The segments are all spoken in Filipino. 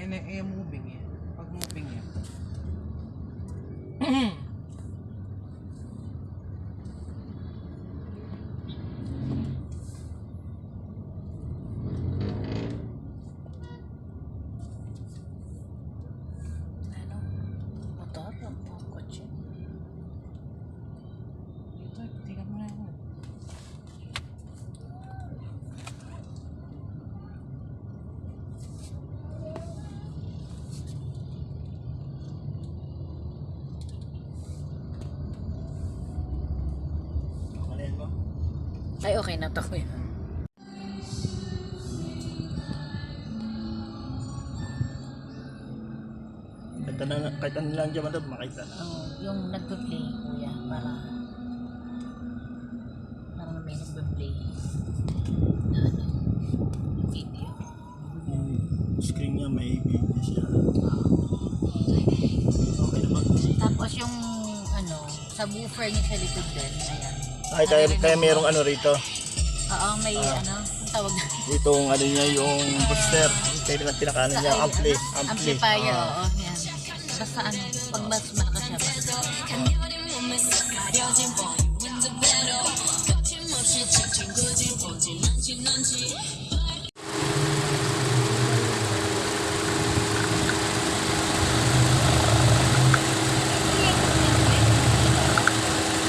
moving yan. Pag moving yan. Ano? Motor o kotse? Ito, tingnan mo na yun. Ay, okay na to. Kuya. Kahit ano lang dyan ito, makita na. Yung nagpe-play, kuya, parang may nagpe-play na video. Yung screen niya may video siya. Okay naman. Tapos yung subwoofer niya sa likod din, ayan. Ay, kaya merong ano rito. Oo, may ang tawag na. Itong ano niya, yung booster. Kaya pinakanan niya, ampli. Amplifier, oo, yan. Basta pag mas malakas siya,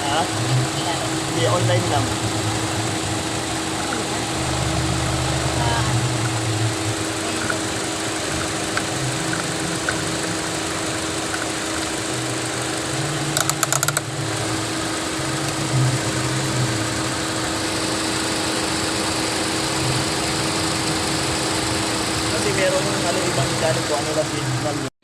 Ha? Hindi, online lang. Kasi merong ibang ganito, ano lang din.